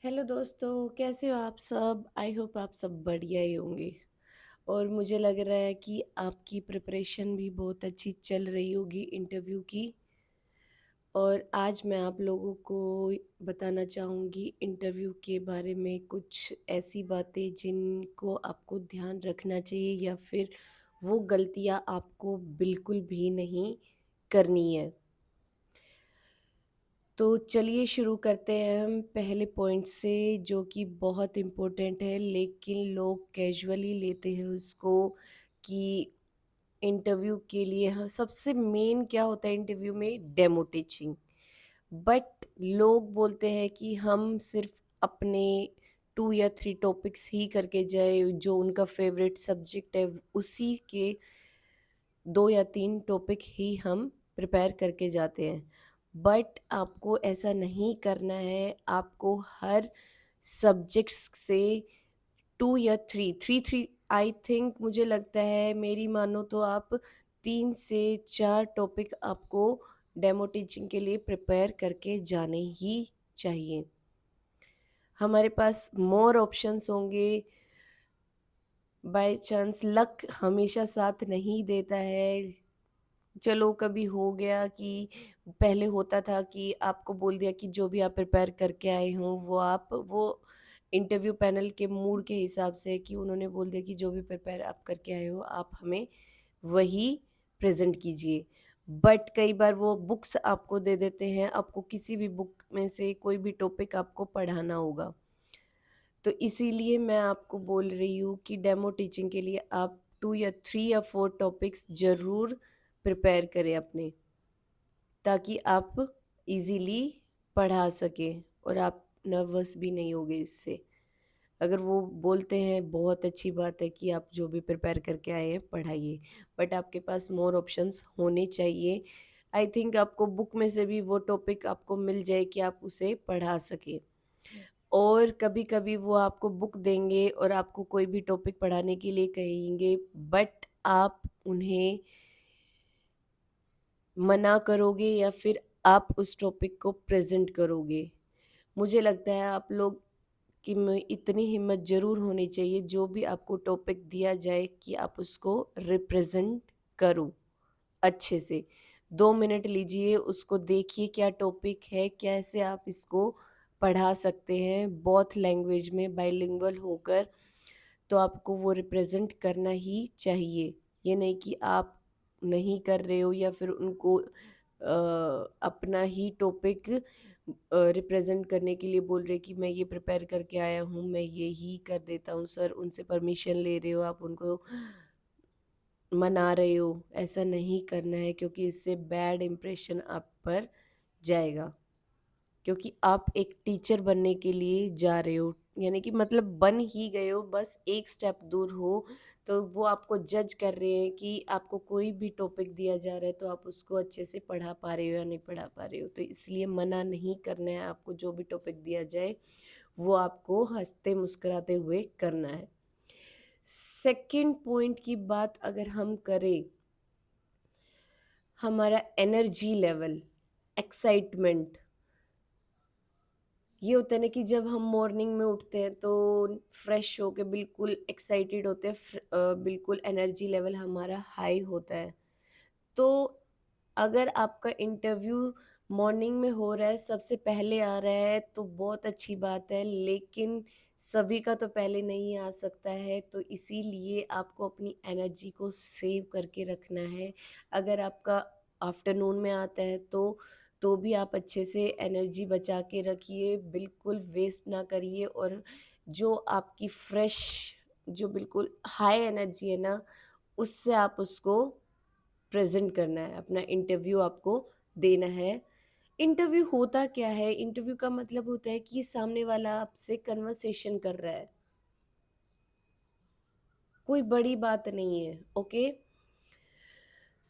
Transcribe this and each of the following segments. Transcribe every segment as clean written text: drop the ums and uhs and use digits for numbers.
Hello दोस्तों, कैसे हो आप सब? आई होप आप सब बढ़िया ही होंगे। और मुझे लग रहा है कि आपकी प्रिपरेशन भी बहुत अच्छी चल रही होगी इंटरव्यू की। और आज मैं आप लोगों को बताना चाहूँगी इंटरव्यू के बारे में कुछ ऐसी बातें जिनको आपको ध्यान रखना चाहिए या फिर वो गलतियाँ आपको बिल्कुल भी नहीं करनी है। तो चलिए शुरू करते हैं हम पहले पॉइंट से, जो कि बहुत इम्पोर्टेंट है लेकिन लोग कैजुअली लेते हैं उसको कि इंटरव्यू के लिए सबसे मेन क्या होता है इंटरव्यू में? Demo teaching. बट लोग बोलते हैं कि हम सिर्फ अपने 2 या 3 टॉपिक्स ही करके जाए, जो उनका फेवरेट सब्जेक्ट है उसी के 2 या 3 टॉपिक ही हम प्रिपेयर करके जाते हैं। बट आपको ऐसा नहीं करना है, आपको हर सब्जेक्ट्स से 2 या 3 आई थिंक, मुझे लगता है, मेरी मानो तो आप 3 से 4 टॉपिक आपको डेमो टीचिंग के लिए प्रिपेयर करके जाने ही चाहिए। हमारे पास मोर ऑप्शंस होंगे। बाय चांस लक हमेशा साथ नहीं देता है। चलो कभी हो गया कि पहले होता था कि आपको बोल दिया कि जो भी आप प्रिपेयर करके आए हों वो इंटरव्यू पैनल के मूड के हिसाब से कि उन्होंने बोल दिया कि जो भी प्रिपेयर आप करके आए हो आप हमें वही प्रेज़ेंट कीजिए। बट कई बार वो बुक्स आपको दे देते हैं, आपको किसी भी बुक में से कोई भी टॉपिक आपको पढ़ाना होगा। तो इसीलिए मैं आपको बोल रही हूँ कि डेमो टीचिंग के लिए आप 2 या 3 या 4 टॉपिक्स ज़रूर प्रिपेयर करें अपने, ताकि आप इजीली पढ़ा सकें और आप नर्वस भी नहीं होगे इससे। अगर वो बोलते हैं बहुत अच्छी बात है कि आप जो भी प्रिपेयर करके आए हैं पढ़ाइए, बट आपके पास मोर ऑप्शंस होने चाहिए। आई थिंक आपको बुक में से भी वो टॉपिक आपको मिल जाए कि आप उसे पढ़ा सकें। और कभी-कभी वो आपको बुक देंगे और आपको कोई भी टॉपिक पढ़ाने के लिए कहेंगे, बट आप उन्हें मना करोगे या फिर आप उस टॉपिक को प्रेज़ेंट करोगे। मुझे लगता है आप लोग कि में इतनी हिम्मत ज़रूर होनी चाहिए, जो भी आपको टॉपिक दिया जाए कि आप उसको रिप्रेज़ेंट करो अच्छे से। 2 मिनट लीजिए, उसको देखिए क्या टॉपिक है, कैसे आप इसको पढ़ा सकते हैं बोथ लैंग्वेज में बाइलिंगुअल होकर। तो आपको वो रिप्रेज़ेंट करना ही चाहिए। ये नहीं कि आप नहीं कर रहे हो या फिर उनको अपना ही टॉपिक रिप्रेज़ेंट करने के लिए बोल रहे कि मैं ये प्रिपेयर करके आया हूँ, मैं ये ही कर देता हूँ सर, उनसे परमिशन ले रहे हो, आप उनको मना रहे हो। ऐसा नहीं करना है क्योंकि इससे बैड इम्प्रेशन आप पर जाएगा। क्योंकि आप एक टीचर बनने के लिए जा रहे हो, यानी कि मतलब बन ही गए हो, बस एक स्टेप दूर हो। तो वो आपको जज कर रहे हैं कि आपको कोई भी टॉपिक दिया जा रहा है तो आप उसको अच्छे से पढ़ा पा रहे हो या नहीं पढ़ा पा रहे हो। तो इसलिए मना नहीं करना है आपको, जो भी टॉपिक दिया जाए वो आपको हंसते मुस्कुराते हुए करना है। सेकंड पॉइंट की बात अगर हम करें, हमारा एनर्जी लेवल, एक्साइटमेंट, ये होता है ना कि जब हम मॉर्निंग में उठते हैं तो फ्रेश होके बिल्कुल एक्साइटेड होते हैं, बिल्कुल एनर्जी लेवल हमारा हाई होता है। तो अगर आपका इंटरव्यू मॉर्निंग में हो रहा है, सबसे पहले आ रहा है तो बहुत अच्छी बात है, लेकिन सभी का तो पहले नहीं आ सकता है, तो इसीलिए आपको अपनी एनर्जी को सेव करके रखना है। अगर आपका आफ्टरनून में आता है तो भी आप अच्छे से एनर्जी बचा के रखिए, बिल्कुल वेस्ट ना करिए। और जो आपकी फ्रेश, जो बिल्कुल हाई एनर्जी है ना, उससे आप उसको प्रेज़ेंट करना है, अपना इंटरव्यू आपको देना है। इंटरव्यू होता क्या है? इंटरव्यू का मतलब होता है कि सामने वाला आपसे कन्वर्सेशन कर रहा है, कोई बड़ी बात नहीं है, ओके?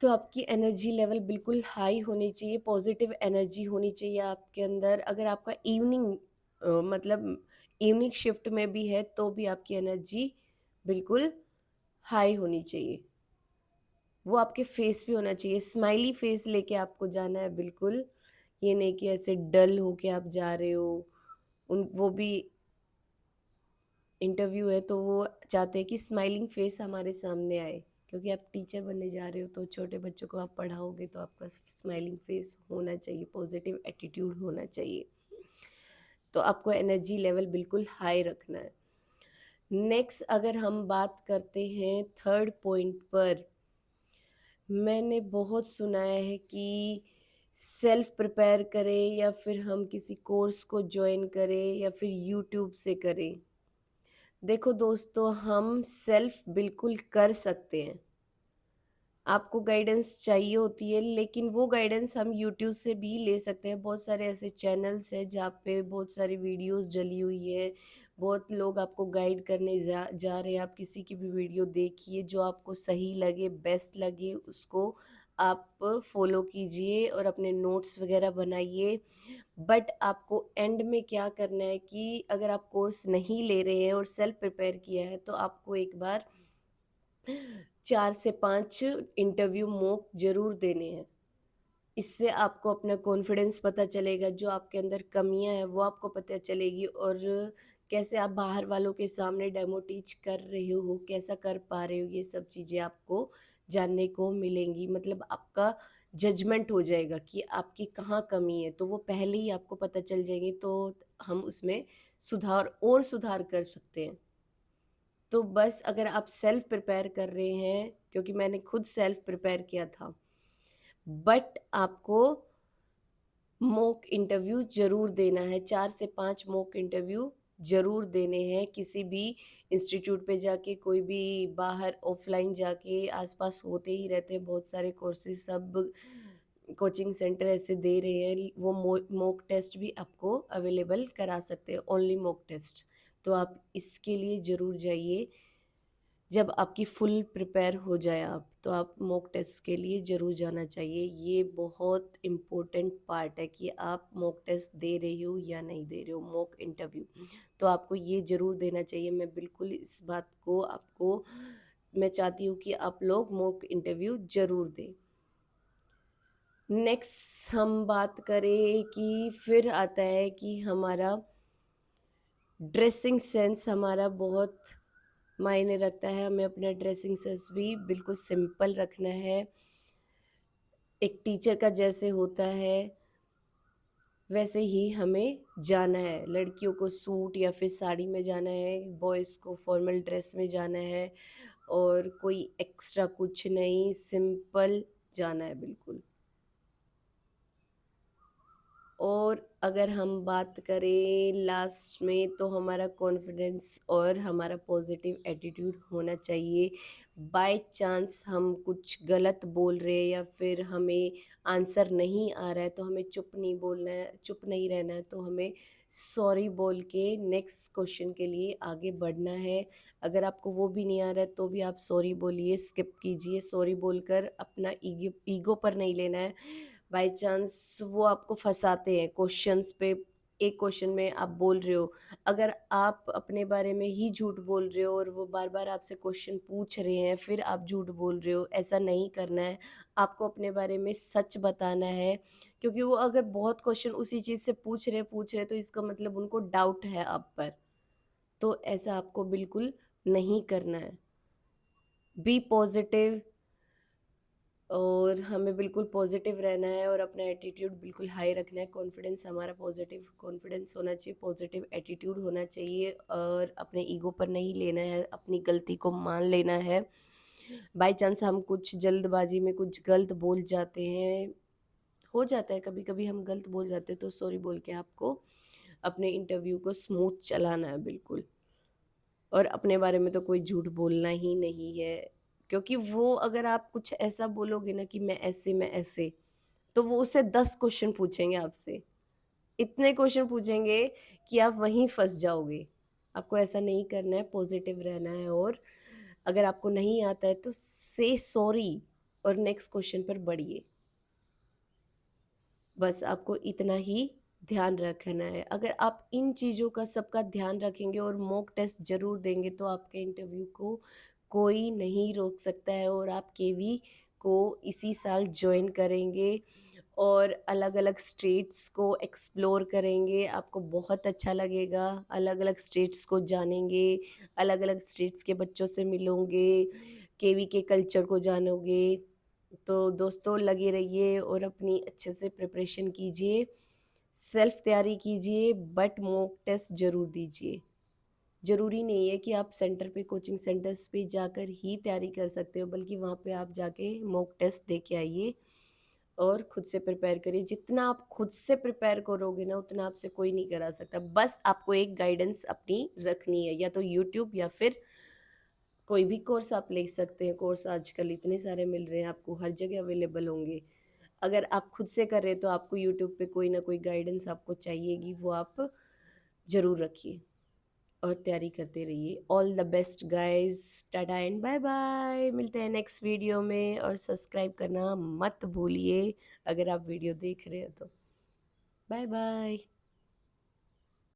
तो आपकी एनर्जी लेवल बिल्कुल हाई होनी चाहिए, पॉज़िटिव एनर्जी होनी चाहिए आपके अंदर। अगर आपका मतलब इवनिंग शिफ्ट में भी है, तो भी आपकी एनर्जी बिल्कुल हाई होनी चाहिए। वो आपके फेस पे होना चाहिए, स्माइली फेस लेके आपको जाना है बिल्कुल। ये नहीं कि ऐसे डल होके आप जा रहे हो, वो भी इंटरव्यू है तो वो चाहते हैं कि स्माइलिंग फेस हमारे सामने आए, क्योंकि आप टीचर बनने जा रहे हो तो छोटे बच्चों को आप पढ़ाओगे तो आपका स्माइलिंग फेस होना चाहिए, पॉजिटिव एटीट्यूड होना चाहिए। तो आपको एनर्जी लेवल बिल्कुल हाई रखना है। नेक्स्ट अगर हम बात करते हैं थर्ड पॉइंट पर, मैंने बहुत सुना है कि सेल्फ प्रिपेयर करें या फिर हम किसी कोर्स को जॉइन करें या फिर यूट्यूब से करें। देखो दोस्तों, हम सेल्फ बिल्कुल कर सकते हैं। आपको गाइडेंस चाहिए होती है, लेकिन वो गाइडेंस हम यूट्यूब से भी ले सकते हैं। बहुत सारे ऐसे चैनल्स हैं जहाँ पे बहुत सारी वीडियोस डली हुई है, बहुत लोग आपको गाइड करने जा रहे हैं। आप किसी की भी वीडियो देखिए, जो आपको सही लगे, बेस्ट लगे, उसको आप फॉलो कीजिए और अपने नोट्स वगैरह बनाइए। बट आपको एंड में क्या करना है कि अगर आप कोर्स नहीं ले रहे हैं और सेल्फ प्रिपेयर किया है, तो आपको एक बार 4 से 5 इंटरव्यू मॉक ज़रूर देने हैं। इससे आपको अपना कॉन्फिडेंस पता चलेगा, जो आपके अंदर कमियाँ हैं वो आपको पता चलेगी, और कैसे आप बाहर वालों के सामने डेमो टीच कर रहे हो, कैसा कर पा रहे हो, ये सब चीज़ें आपको जानने को मिलेंगी। मतलब आपका जजमेंट हो जाएगा कि आपकी कहाँ कमी है, तो वो पहले ही आपको पता चल जाएगी, तो हम उसमें सुधार कर सकते हैं। तो बस अगर आप सेल्फ प्रिपेयर कर रहे हैं, क्योंकि मैंने खुद सेल्फ प्रिपेयर किया था, बट आपको मॉक इंटरव्यू ज़रूर देना है। 4 से 5 मॉक इंटरव्यू ज़रूर देने हैं। किसी भी इंस्टीट्यूट पे जाके, कोई भी बाहर ऑफ़लाइन जाके, आस-पास होते ही रहते हैं बहुत सारे कोर्सेज़, सब कोचिंग सेंटर ऐसे दे रहे हैं। वो मॉक टेस्ट भी आपको अवेलेबल करा सकते हैं, ओनली मॉक टेस्ट। तो आप इसके लिए ज़रूर जाइए। जब आपकी फुल प्रिपेयर हो जाए आप, तो आप मॉक टेस्ट के लिए ज़रूर जाना चाहिए। ये बहुत इम्पोर्टेंट पार्ट है कि आप मॉक टेस्ट दे रहे हो या नहीं दे रहे हो, मॉक इंटरव्यू। तो आपको ये ज़रूर देना चाहिए। मैं बिल्कुल इस बात को आपको मैं चाहती हूँ कि आप लोग मॉक इंटरव्यू ज़रूर दें। नेक्स्ट हम बात करें कि फिर आता है कि हमारा ड्रेसिंग सेंस हमारा बहुत मायने रखता है। हमें अपना ड्रेसिंग सेंस भी बिल्कुल सिंपल रखना है। एक टीचर का जैसे होता है वैसे ही हमें जाना है। लड़कियों को सूट या फिर साड़ी में जाना है, बॉयज़ को फॉर्मल ड्रेस में जाना है, और कोई एक्स्ट्रा कुछ नहीं, सिंपल जाना है बिल्कुल। और अगर हम बात करें लास्ट में, तो हमारा कॉन्फिडेंस और हमारा पॉजिटिव एटीट्यूड होना चाहिए। बाय चांस हम कुछ गलत बोल रहे हैं या फिर हमें आंसर नहीं आ रहा है, तो हमें चुप नहीं बोलना है, चुप नहीं रहना है, तो हमें सॉरी बोल के नेक्स्ट क्वेश्चन के लिए आगे बढ़ना है। अगर आपको वो भी नहीं आ रहा है तो भी आप सॉरी बोलिए, स्किप कीजिए। सॉरी बोलकर अपना ईगो ईगो पर नहीं लेना है। बाय चांस वो आपको फँसाते हैं क्वेश्चंस पे। एक क्वेश्चन में आप बोल रहे हो, अगर आप अपने बारे में ही झूठ बोल रहे हो और वो बार-बार आपसे क्वेश्चन पूछ रहे हैं, फिर आप झूठ बोल रहे हो, ऐसा नहीं करना है। आपको अपने बारे में सच बताना है, क्योंकि वो अगर बहुत क्वेश्चन उसी चीज़ से पूछ रहे हैं, तो इसका मतलब उनको डाउट है आप पर। तो ऐसा आपको बिल्कुल नहीं करना है। बी पॉज़िटिव, और हमें बिल्कुल पॉजिटिव रहना है और अपना एटीट्यूड बिल्कुल हाई रखना है। कॉन्फिडेंस हमारा पॉजिटिव कॉन्फिडेंस होना चाहिए, पॉजिटिव एटीट्यूड होना चाहिए, और अपने ईगो पर नहीं लेना है, अपनी गलती को मान लेना है। बाय चांस हम कुछ जल्दबाजी में कुछ गलत बोल जाते हैं, हो जाता है कभी-कभी हम गलत बोल जाते हैं, तो सॉरी बोल के आपको अपने इंटरव्यू को स्मूथ चलाना है बिल्कुल। और अपने बारे में तो कोई झूठ बोलना ही नहीं है, क्योंकि वो अगर आप कुछ ऐसा बोलोगे ना कि मैं ऐसे, तो वो उससे 10 क्वेश्चन पूछेंगे आपसे। इतने क्वेश्चन पूछेंगे कि आप वहीं फँस जाओगे। आपको ऐसा नहीं करना है, पॉज़िटिव रहना है, और अगर आपको नहीं आता है तो से सॉरी और नेक्स्ट क्वेश्चन पर बढ़िए। बस आपको इतना ही ध्यान रखना है। अगर आप इन चीज़ों का सबका ध्यान रखेंगे और मॉक टेस्ट ज़रूर देंगे, तो आपके इंटरव्यू को कोई नहीं रोक सकता है, और आप केवी को इसी साल जॉइन करेंगे। और अलग-अलग स्टेट्स को एक्सप्लोर करेंगे, आपको बहुत अच्छा लगेगा। अलग-अलग स्टेट्स को जानेंगे, अलग-अलग स्टेट्स के बच्चों से मिलोगे, केवी के कल्चर को जानोगे। तो दोस्तों लगे रहिए और अपनी अच्छे से प्रिपरेशन कीजिए, सेल्फ तैयारी कीजिए बट मॉक टेस्ट ज़रूर दीजिए। ज़रूरी नहीं है कि आप सेंटर पे कोचिंग सेंटर्स पे जाकर ही तैयारी कर सकते हो, बल्कि वहाँ पे आप जाके मॉक टेस्ट दे के आइए और खुद से प्रिपेयर करिए। जितना आप खुद से प्रिपेयर करोगे ना, उतना आपसे कोई नहीं करा सकता। बस आपको एक गाइडेंस अपनी रखनी है, या तो यूट्यूब या फिर कोई भी कोर्स आप ले सकते हैं। कोर्स आजकल इतने सारे मिल रहे हैं, आपको हर जगह अवेलेबल होंगे। अगर आप खुद से कर रहे हैं तो आपको यूट्यूब पे कोई ना कोई गाइडेंस आपको चाहिएगी, वो आप ज़रूर रखिए और तैयारी करते रहिए। All the best guys, tata and bye bye. मिलते हैं नेक्स्ट वीडियो में, और सब्सक्राइब करना मत भूलिए अगर आप वीडियो देख रहे हैं तो। Bye bye.